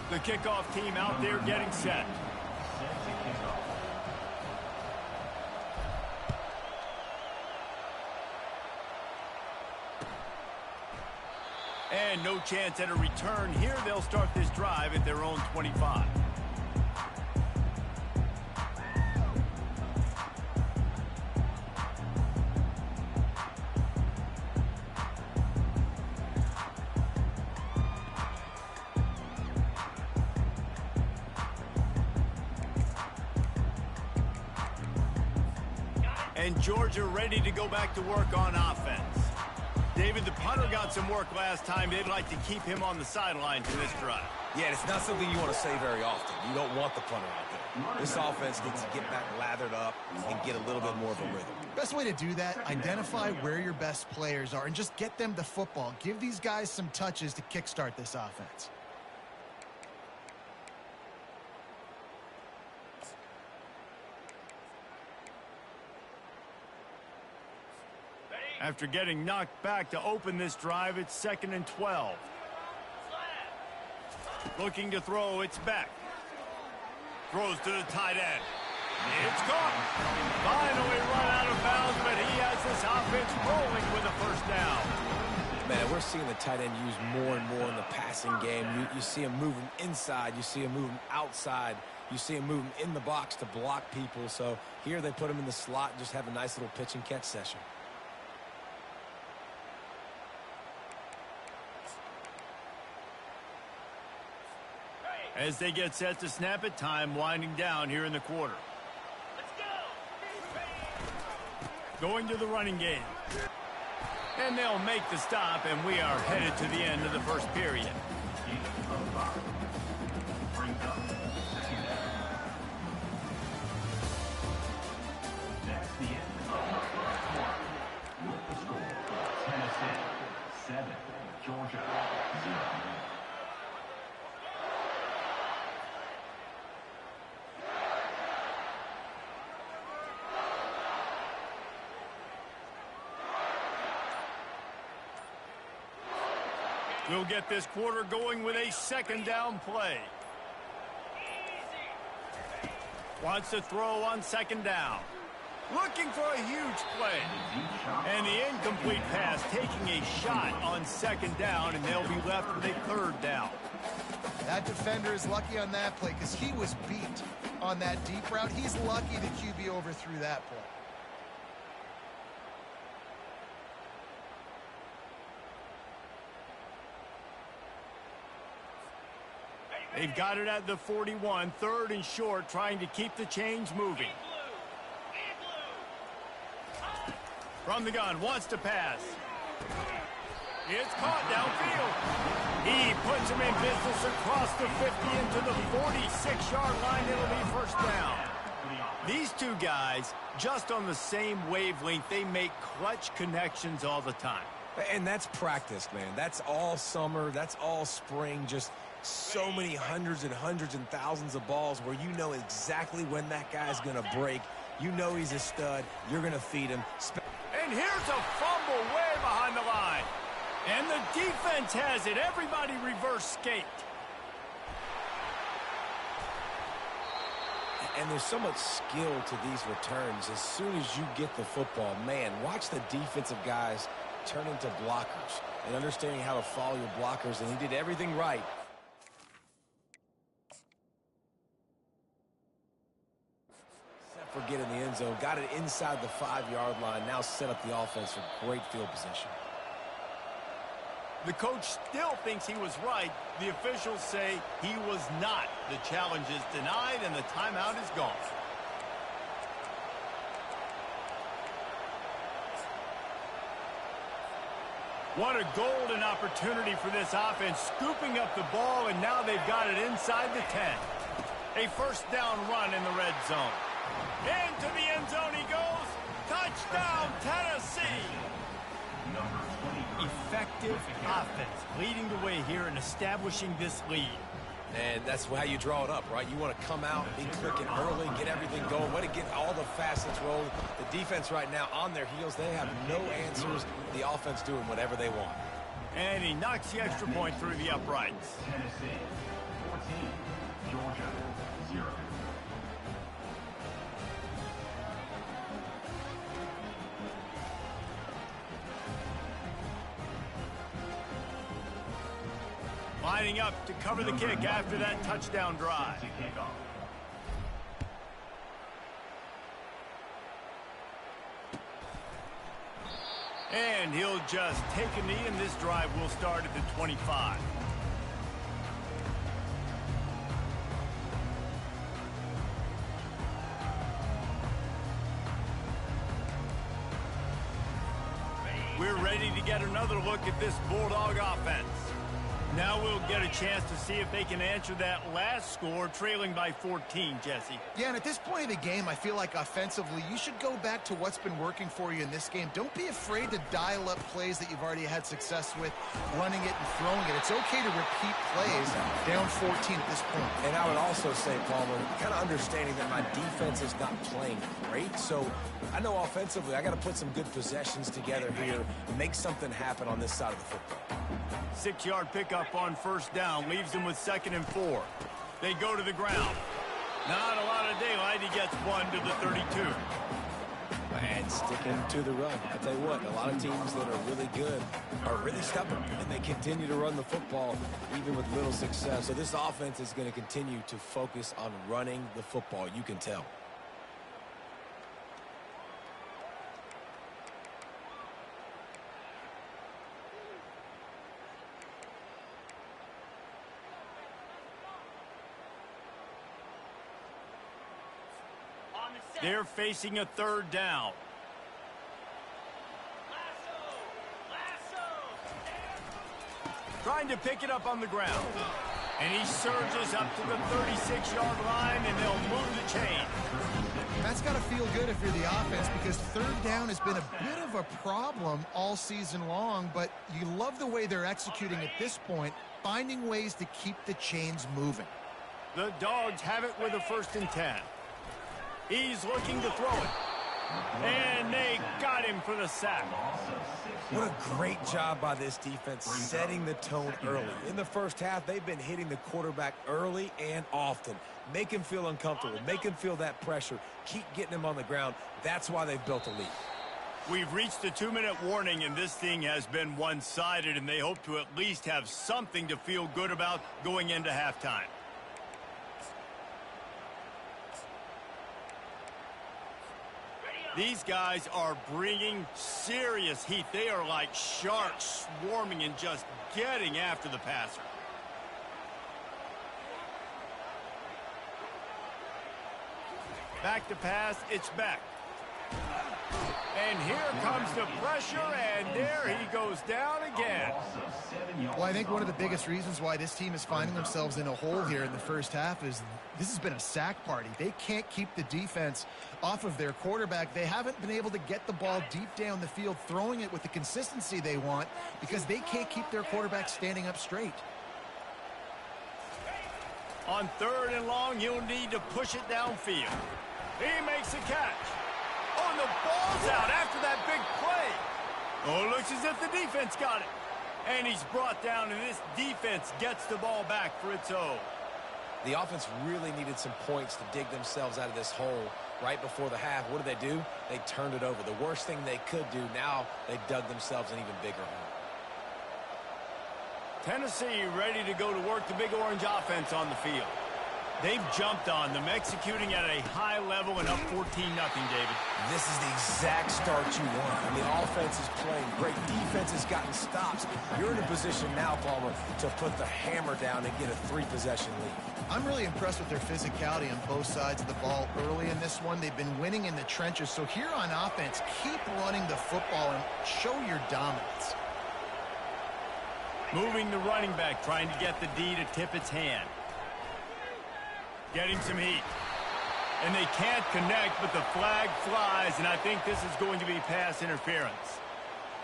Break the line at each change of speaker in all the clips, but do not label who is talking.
The kickoff team out there getting set. And no chance at a return here. They'll start this drive at their own 25. And Georgia ready to go back to work on offense. David, the punter got some work last time. They'd like to keep him on the sideline for this drive.
Yeah, it's not something you want to say very often. You don't want the punter out there. This offense needs to get back lathered up and get a little bit more of a rhythm.
Best way to do that, identify where your best players are and just get them the football. Give these guys some touches to kickstart this offense.
After getting knocked back to open this drive, it's 2nd and 12. Looking to throw, it's back. Throws to the tight end. It's caught. Finally run out of bounds, but he has this offense rolling with a first down.
Man, we're seeing the tight end used more and more in the passing game. You see him moving inside. You see him moving outside. You see him moving in the box to block people. So here they put him in the slot and just have a nice little pitch and catch session.
As they get set to snap it, time winding down here in the quarter. Let's go! Going to the running game. And they'll make the stop, and we are headed to the end of the first period. That's the end of the first quarter. With the score, Tennessee 7, Georgia 0. We'll get this quarter going with a second down play. Wants to throw on second down. Looking for a huge play. And the incomplete pass taking a shot on second down, and they'll be left with a third down.
That defender is lucky on that play because he was beat on that deep route. He's lucky the QB overthrew that play.
They've got it at the 41, 3rd and short, trying to keep the chains moving. From the gun, wants to pass. It's caught downfield. He puts him in business across the 50 into the 46-yard line. It'll be first down. These two guys, just on the same wavelength, they make clutch connections all the time.
And that's practice, man. That's all summer. That's all spring. Just so many hundreds and thousands of balls where you know exactly when that guy's going to break. You know he's a stud. You're going to feed him.
And here's a fumble way behind the line. And the defense has it. Everybody reverse skate.
And there's so much skill to these returns. As soon as you get the football, man, watch the defensive guys turn into blockers and understanding how to follow your blockers. And he did everything right. Get in the end zone, got it inside the 5-yard line, now set up the offense for great field position.
The coach still thinks he was right. The officials say he was not. The challenge is denied and the timeout is gone. What a golden opportunity for this offense, scooping up the ball, and now they've got it inside the 10. A first down run in the red zone. Into the end zone he goes. Touchdown, Tennessee. Effective offense leading the way here and establishing this lead.
And that's how you draw it up, right? You want to come out, be clicking early, get everything going, want to get all the facets rolling. The defense right now on their heels, they have no answers. The offense doing whatever they want.
And he knocks the extra point through the uprights. Lining up to cover the kick after that touchdown drive. And he'll just take a knee, and this drive will start at the 25. We're ready to get another look at this Bulldog offense. Now we'll get a chance to see if they can answer that last score, trailing by 14, Jesse.
Yeah, and at this point of the game, I feel like offensively, you should go back to what's been working for you in this game. Don't be afraid to dial up plays that you've already had success with, running it and throwing it. It's okay to repeat plays down 14 at this point.
And I would also say, Palmer, kind of understanding that my defense is not playing great, so I know offensively I got to put some good possessions together here and make something happen on this side of the football.
6-yard pickup on first down, leaves them with 2nd and 4. They go to the ground. Not a lot of daylight. He gets one to the 32.
And sticking to the run. I tell you what, a lot of teams that are really good are really stubborn, and they continue to run the football even with little success. So this offense is going to continue to focus on running the football. You can tell.
They're facing a 3rd down. Trying to pick it up on the ground. And he surges up to the 36-yard line, and they'll move the chain.
That's got to feel good if you're the offense, because 3rd down has been a bit of a problem all season long, but you love the way they're executing at this point, finding ways to keep the chains moving.
The Dogs have it with a 1st and 10. He's looking to throw it. And they got him for the sack.
What a great job by this defense setting the tone early. In the first half, they've been hitting the quarterback early and often. Make him feel uncomfortable. Make him feel that pressure. Keep getting him on the ground. That's why they've built a lead.
We've reached the 2-minute warning, and this thing has been one-sided, and they hope to at least have something to feel good about going into halftime. These guys are bringing serious heat. They are like sharks swarming and just getting after the passer. Back to pass, it's back. And here comes the pressure, and there he goes down again.
Well, I think one of the biggest reasons why this team is finding themselves in a hole here in the first half is this has been a sack party. They can't keep the defense off of their quarterback. They haven't been able to get the ball deep down the field, throwing it with the consistency they want, because they can't keep their quarterback standing up straight.
On 3rd and long, he'll need to push it downfield. He makes a catch. Oh, and the ball's out after that big play. Oh, it looks as if the defense got it. And he's brought down, and this defense gets the ball back for its own.
The offense really needed some points to dig themselves out of this hole right before the half. What did they do? They turned it over. The worst thing they could do, now they dug themselves an even bigger hole.
Tennessee ready to go to work the Big Orange offense on the field. They've jumped on them, executing at a high level and up 14-0, David.
This is the exact start you want. And the offense is playing great. Defense has gotten stops. You're in a position now, Palmer, to put the hammer down and get a 3-possession lead.
I'm really impressed with their physicality on both sides of the ball early in this one. They've been winning in the trenches. So here on offense, keep running the football and show your dominance.
Moving the running back, trying to get the D to tip its hand. Getting some heat. And they can't connect, but the flag flies, and I think this is going to be pass interference.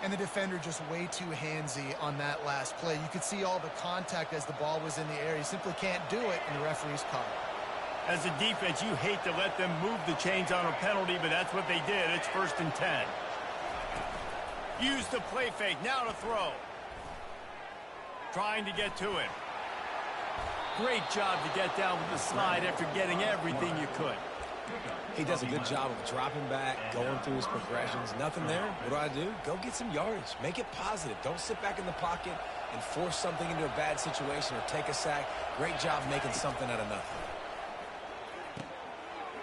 And the defender just way too handsy on that last play. You could see all the contact as the ball was in the air. He simply can't do it, and the referee's caught it.
As a defense, you hate to let them move the chains on a penalty, but that's what they did. It's 1st and 10. Use the play fake. Now to throw. Trying to get to it. Great job to get down with the slide after getting everything you could.
He does a good job of dropping back, going through his progressions. Nothing there. What do? Go get some yardage. Make it positive. Don't sit back in the pocket and force something into a bad situation or take a sack. Great job making something out of nothing.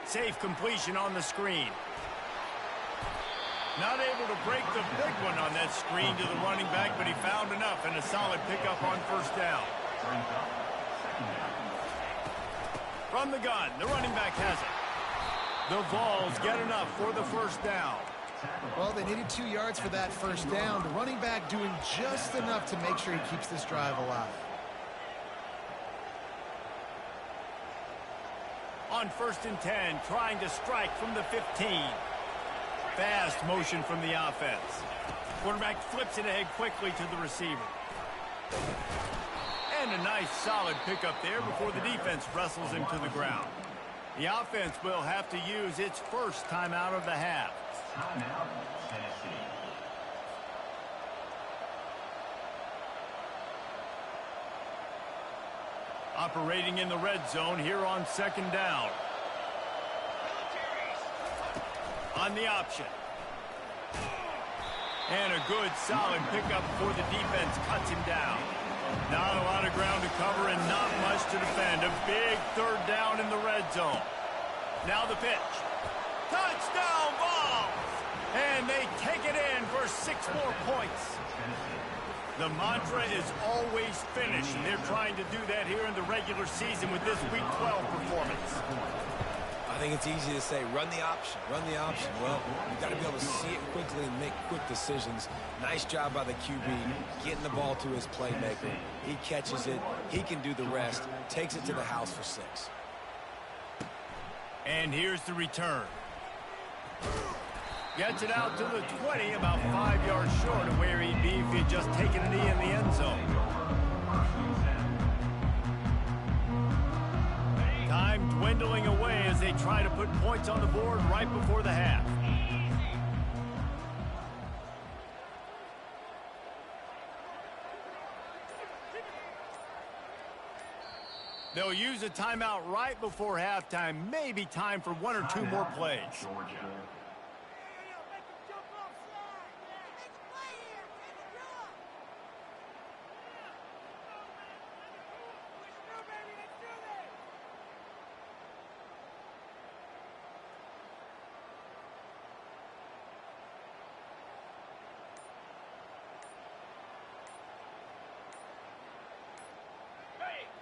Safe completion on the screen. Not able to break the big one on that screen to the running back, but he found enough and a solid pickup on first down. From the gun, the running back has it. The Vols get enough for the first down.
Well, they needed 2 yards for that first down. The running back doing just enough to make sure he keeps this drive alive.
On 1st and 10, trying to strike from the 15. Fast motion from the offense. Quarterback flips it ahead quickly to the receiver. And a nice solid pickup there before the defense wrestles him to the ground. The offense will have to use its first timeout of the half.
Timeout, Tennessee.
Operating in the red zone here on 2nd down. On the option. And a good solid pickup before the defense cuts him down. Not a lot of ground to cover and not much to defend. A big 3rd down in the red zone. Now the pitch. Touchdown, Vols! And they take it in for 6 more points. The mantra is always finish, and they're trying to do that here in the regular season with this Week 12 performance.
I think it's easy to say, run the option, run the option. Well, you've got to be able to see it quickly and make quick decisions. Nice job by the QB, getting the ball to his playmaker. He catches it. He can do the rest. Takes it to the house for 6.
And here's the return. Gets it out to the 20, about 5 yards short of where he'd be if he'd just taken a knee in the end zone. Time dwindling away as they try to put points on the board right before the half. They'll use a timeout right before halftime. Maybe time for 1 or 2 more plays.
Georgia.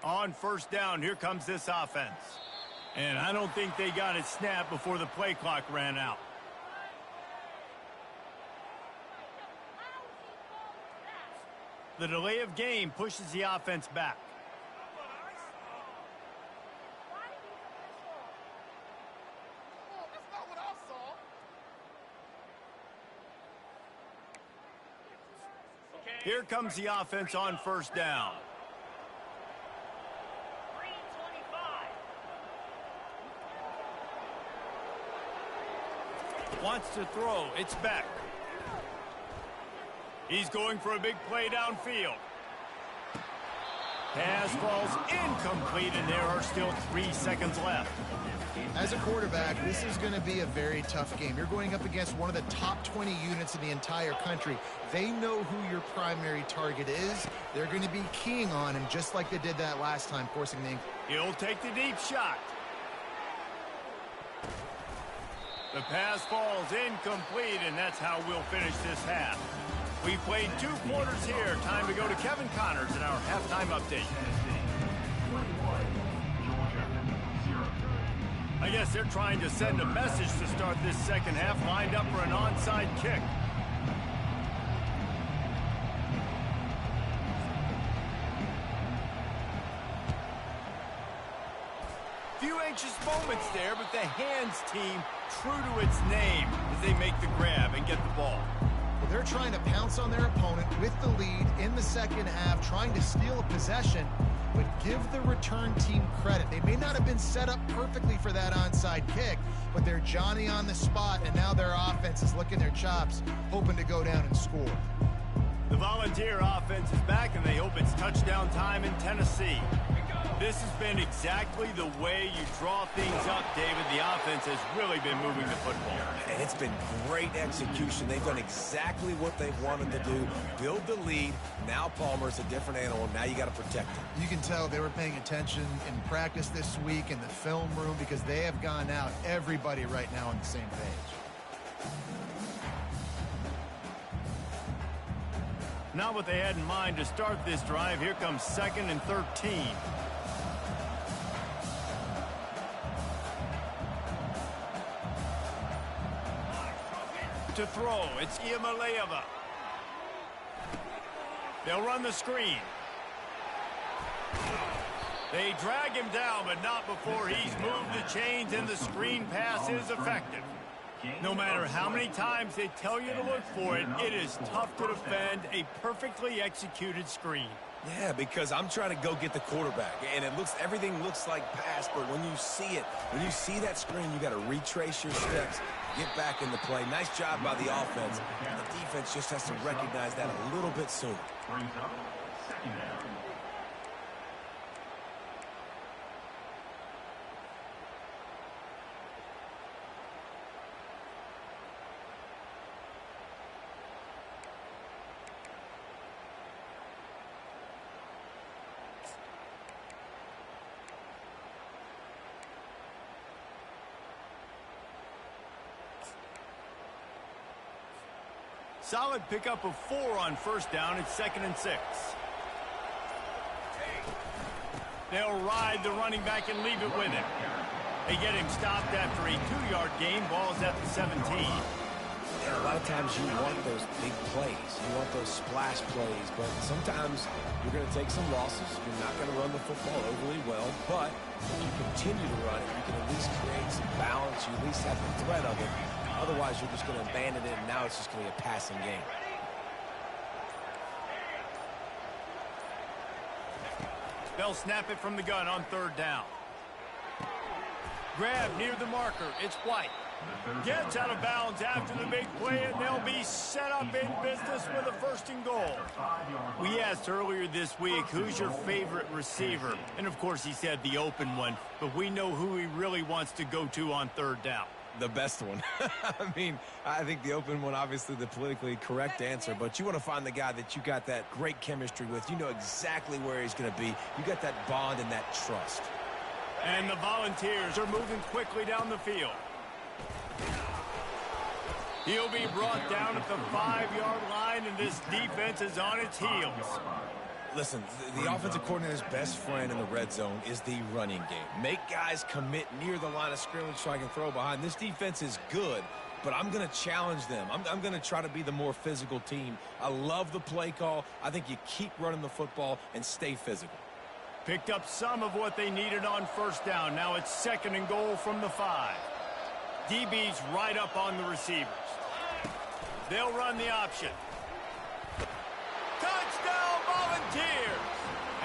On 1st down, here comes this offense. And I don't think they got it snapped before the play clock ran out. The delay of game pushes the offense back. Here comes the offense on 1st down. Wants to throw. It's Beck. He's going for a big play downfield. Pass falls incomplete, and there are still 3 seconds left.
As a quarterback, this is going to be a very tough game. You're going up against one of the top 20 units in the entire country. They know who your primary target is. They're going to be keying on him just like they did that last time, forcing the...
He'll take the deep shot. The pass falls incomplete, and that's how we'll finish this half. We've played 2 quarters here. Time to go to Kevin Connors in our halftime update. I guess they're trying to send a message to start this second half, lined up for an onside kick. Few anxious moments there, but the hands team true to its name as they make the grab and get the ball.
Well, they're trying to pounce on their opponent with the lead in the second half, trying to steal a possession, but give the return team credit. They may not have been set up perfectly for that onside kick, but they're Johnny on the spot, and now their offense is licking their chops, hoping to go down and score.
The Volunteer offense is back, and they hope it's touchdown time in Tennessee. This has been exactly the way you draw things up, David. The offense has really been moving the football.
And it's been great execution. They've done exactly what they wanted to do. Build the lead. Now Palmer's a different animal. Now you got to protect him.
You can tell they were paying attention in practice this week in the film room because they have gone out, everybody right now on the same page.
Not what they had in mind to start this drive. Here comes 2nd and 13. To throw, it's Iamaleava. They'll run the screen. They drag him down, but not before he's moved the chains, and the screen pass is effective. No matter how many times they tell you to look for it, it is tough to defend a perfectly executed screen.
Yeah, because I'm trying to go get the quarterback, and everything looks like pass, but when you see it, when you see that screen, you got to retrace your steps, get back in the play. Nice job by the offense, and the defense just has to recognize that a little bit sooner.
Brings up 2nd down.
Solid pickup of 4 on 1st down. It's 2nd and 6. They'll ride the running back and leave it with him. They get him stopped after a 2-yard gain. Ball's at the 17.
Yeah, a lot of times you want those big plays. You want those splash plays, but sometimes you're going to take some losses. You're not going to run the football overly well, but if you continue to run it, you can at least create some balance. You at least have the threat of it. Otherwise, you're just going to abandon it, and now it's just going to be a passing game.
They'll snap it from the gun on 3rd down. Grab near the marker. It's White. Gets out of bounds after the big play, and they'll be set up in business with a 1st and goal. We asked earlier this week, who's your favorite receiver? And, of course, he said the open one, but we know who he really wants to go to on 3rd down.
The best one. I mean, I think the open one, obviously the politically correct answer, but you want to find the guy that you got that great chemistry with. You know exactly where he's going to be. You got that bond and that trust.
And the Volunteers are moving quickly down the field. He'll be brought down at the 5-yard line, and this defense is on its heels.
Listen, the offensive coordinator's best friend in the red zone is the running game. Make guys commit near the line of scrimmage so I can throw behind. This defense is good, but I'm going to challenge them. I'm going to try to be the more physical team. I love the play call. I think you keep running the football and stay physical.
Picked up some of what they needed on 1st down. Now it's 2nd and goal from the 5. DB's right up on the receivers. They'll run the option. Touchdown, Volunteers!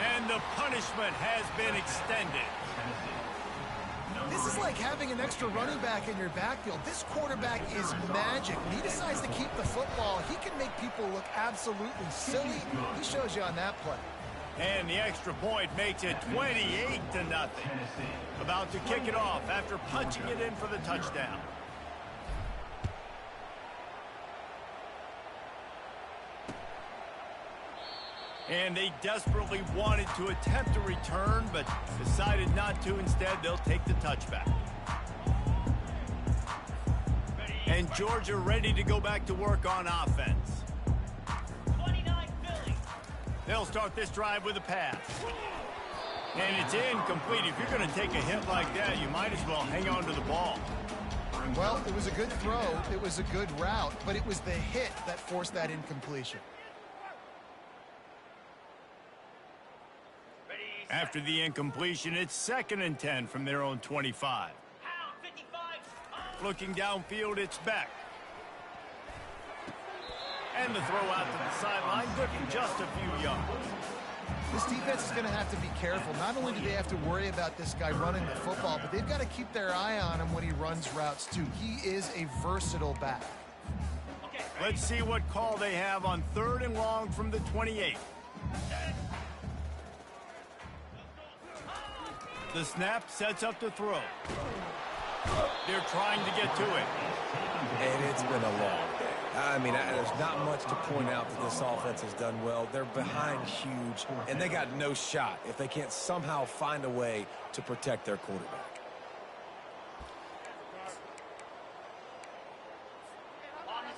And the punishment has been extended.
This is like having an extra running back in your backfield. This quarterback is magic. When he decides to keep the football, he can make people look absolutely silly. He shows you on that play.
And the extra point makes it 28-0. About to kick it off after punching it in for the touchdown. And they desperately wanted to attempt a return, but decided not to. Instead, they'll take the touchback. And Georgia ready to go back to work on offense. 29 Philly. They'll start this drive with a pass. And it's incomplete. If you're going to take a hit like that, you might as well hang on to the ball.
Well, it was a good throw. It was a good route, but it was the hit that forced that incompletion.
After the incompletion, it's 2nd and 10 from their own 25. Looking downfield, it's Beck. And the throw out to the sideline, good for just a few yards.
This defense is going to have to be careful. Not only do they have to worry about this guy running the football, but they've got to keep their eye on him when he runs routes, too. He is a versatile back.
Let's see what call they have on 3rd and long from the 28. The snap sets up the throw. They're trying to get to it.
And it's been a long day. I mean, there's not much to point out that this offense has done well. They're behind huge, and they got no shot if they can't somehow find a way to protect their quarterback.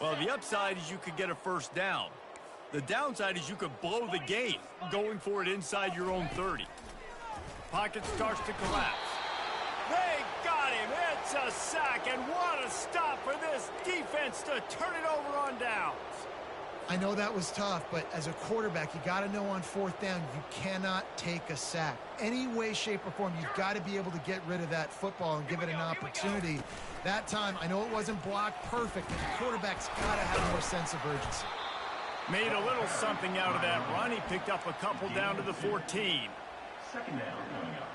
Well, the upside is you could get a first down. The downside is you could blow the game going for it inside your own 30. Pocket starts to collapse. They got him. It's a sack, and what a stop for this defense to turn it over on downs.
I know that was tough, but as a quarterback, you got to know on fourth down, you cannot take a sack. Any way, shape, or form, you've got to be able to get rid of that football and give it an opportunity. That time, I know it wasn't blocked perfect, but the quarterback's got to have more sense of urgency.
Made a little something out of that run. He picked up a couple down to the 14.
Second down coming up.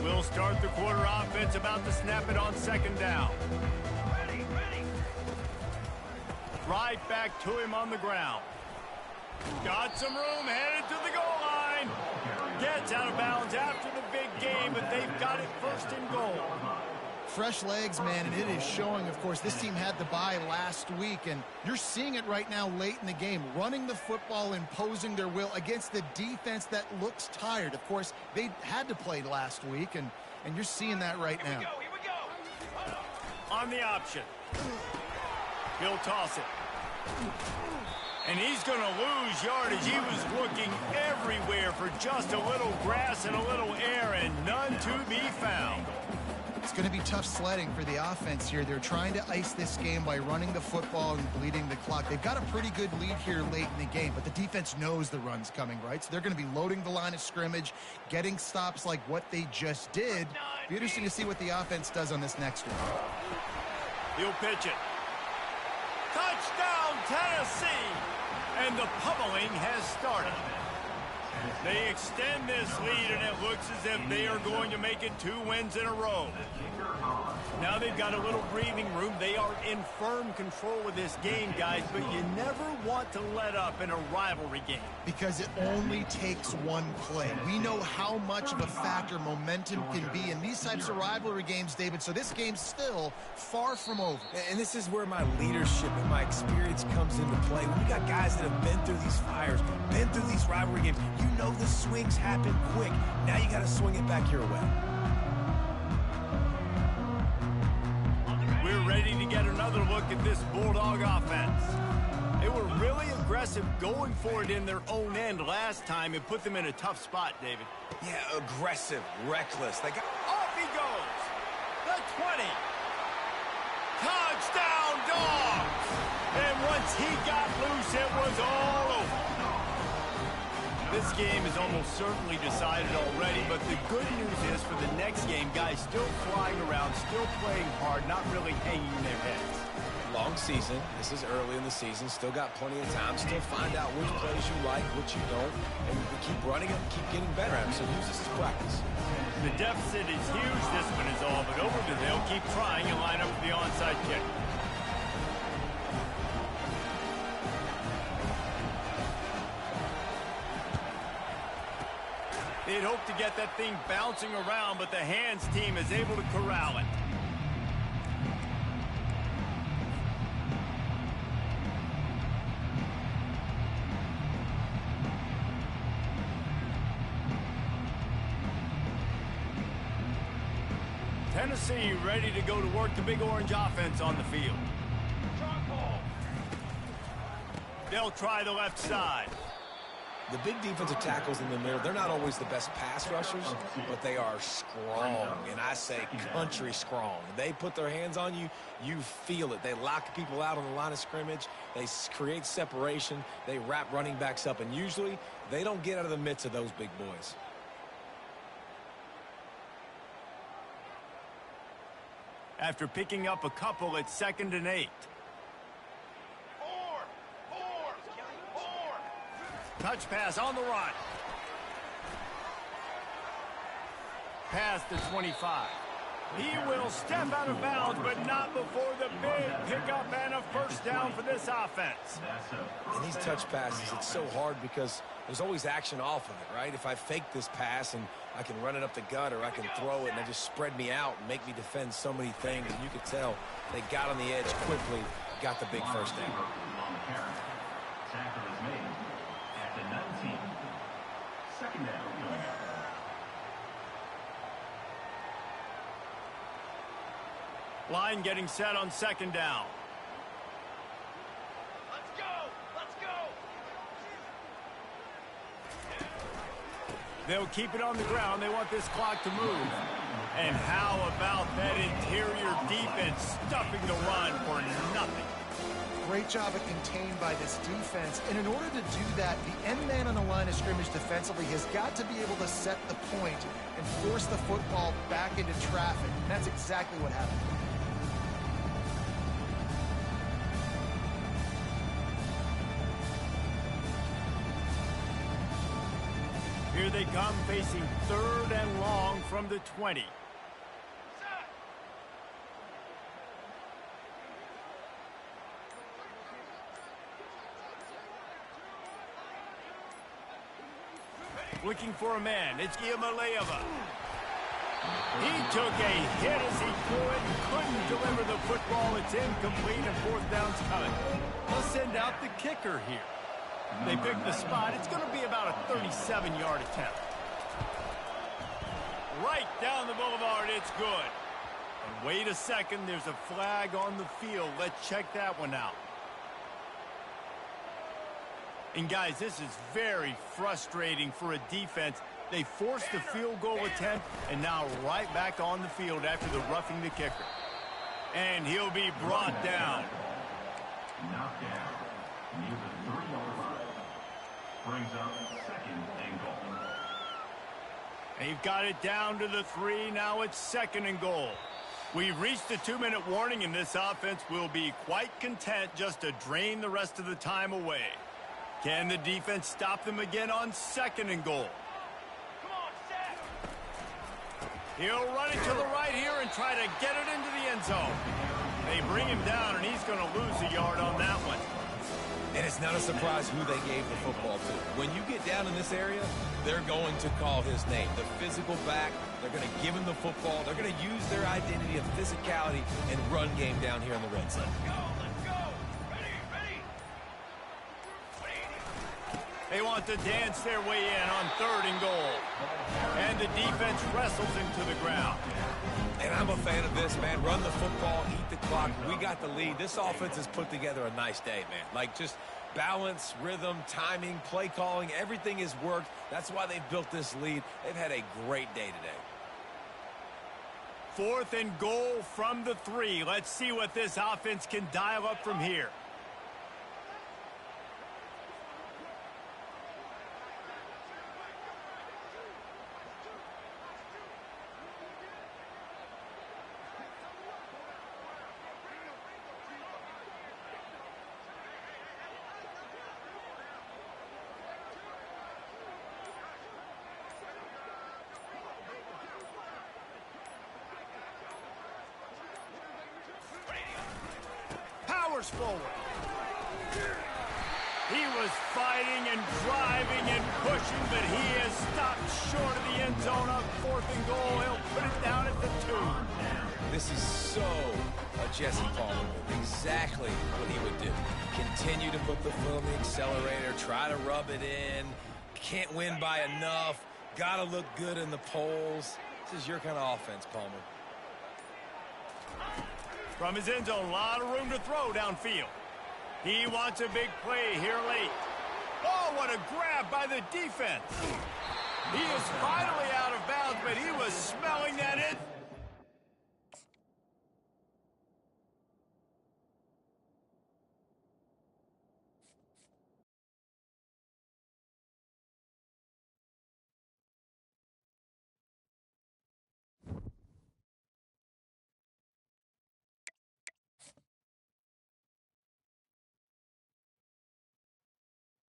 We'll start the quarter offense, about to snap it on second down. Right back to him on the ground. Got some room, headed to the goal line. Gets out of bounds after the big game, but they've got it first and goal.
Fresh legs, man, and it is showing. Of course, this team had the bye last week, and you're seeing it right now late in the game, running the football, imposing their will against the defense that looks tired. Of course, they had to play last week, and you're seeing that right now.
Here we go. On the option. He'll toss it. And he's going to lose yardage. He was looking everywhere for just a little grass and a little air, and none to be found.
It's going to be tough sledding for the offense here. They're trying to ice this game by running the football and bleeding the clock. They've got a pretty good lead here late in the game, but the defense knows the run's coming, right? So they're going to be loading the line of scrimmage, getting stops like what they just did. Be interesting to see what the offense does on this next one.
He'll pitch it. Touchdown, Tennessee! And the pummeling has started. They extend this lead, and it looks as if they are going to make it 2 wins in a row. Now they've got a little breathing room. They are in firm control of this game, guys, but you never want to let up in a rivalry game.
Because it only takes one play. We know how much of a factor momentum can be in these types of rivalry games, David, so this game's still far from over.
And this is where my leadership and my experience comes into play. When you got guys that have been through these fires, been through these rivalry games, you know the swings happen quick. Now you got to swing it back your way.
We're ready to get another look at this Bulldog offense. They were really aggressive going for it in their own end last time. It put them in a tough spot, David.
Yeah, aggressive, reckless. They got...
Off he goes. The 20. Touchdown, Dogs! And once he got loose, it was all over. This game is almost certainly decided already, but the good news is for the next game, guys still flying around, still playing hard, not really hanging their heads.
Long season. This is early in the season. Still got plenty of time. Still find out which plays you like, which you don't, and we keep running them, keep getting better at them. So use this as practice.
The deficit is huge. This one is all but over, but they'll keep trying and line up for the onside kick. They'd hope to get that thing bouncing around, but the hands team is able to corral it. Tennessee ready to go to work the Big Orange offense on the field. They'll try the left side.
The big defensive tackles in the middle, they're not always the best pass rushers, but they are strong, and I say country strong. They put their hands on you, you feel it. They lock people out on the line of scrimmage. They create separation. They wrap running backs up, and usually they don't get out of the midst of those big boys.
After picking up a couple at 2nd and 8. Touch pass on the run. Past the 25. He will step out of bounds, but not before the big pickup and a first down for this offense.
And these touch passes, it's so hard because there's always action off of it, right? If I fake this pass and I can run it up the gut or I can throw it and they just spread me out and make me defend so many things, and you could tell they got on the edge quickly, got the big first down.
Tackle is made at the 19. Second down coming up.
Line getting set on second down.
Let's go! Let's go!
They'll keep it on the ground. They want this clock to move. And how about that interior defense stuffing the run for nothing?
Great job of contained by this defense. And in order to do that, the end man on the line of scrimmage defensively has got to be able to set the point and force the football back into traffic. And that's exactly what happened.
Here they come, facing third and long from the 20. Looking for a man. It's Iamaleava. He took a hit as he threw it and couldn't deliver the football. It's incomplete and fourth down's coming. They'll send out the kicker here. They pick the spot. It's going to be about a 37-yard attempt. Right down the boulevard. It's good. And wait a second. There's a flag on the field. Let's check that one out. And, guys, this is very frustrating for a defense. They forced the field goal attempt and now right back on the field after the roughing the kicker. And he'll be brought down.
Knocked down near the 3-yard line. Brings up second and goal.
They've got it down to the 3. Now it's second and goal. We've reached the 2-minute warning, and this offense will be quite content just to drain the rest of the time away. Can the defense stop them again on second and goal?
Come on, set!
He'll run it to the right here and try to get it into the end zone. They bring him down, and he's going to lose a yard on that one.
And it's not a surprise who they gave the football to. When you get down in this area, they're going to call his name. The physical back, they're going to give him the football. They're going to use their identity of physicality and run game down here in the red zone.
Let's go! Let's go! Ready! Ready!
They want to dance their way in on third and goal. And the defense wrestles him to the ground.
And I'm a fan of this, man. Run the football, eat the clock. We got the lead. This offense has put together a nice day, man. Like, just balance, rhythm, timing, play calling, everything has worked. That's why they've built this lead. They've had a great day today.
Fourth and goal from the 3. Let's see what this offense can dial up from here. Forward. He was fighting and driving and pushing, but he has stopped short of the end zone on fourth and goal. He'll put it down at the 2.
This is so a Jesse Palmer move. Exactly what he would do. Continue to put the foot on the accelerator, try to rub it in. Can't win by enough. Got to look good in the polls. This is your kind of offense, Palmer.
From his end zone, a lot of room to throw downfield. He wants a big play here late. Oh, what a grab by the defense. He is finally out of bounds, but he was smelling that in.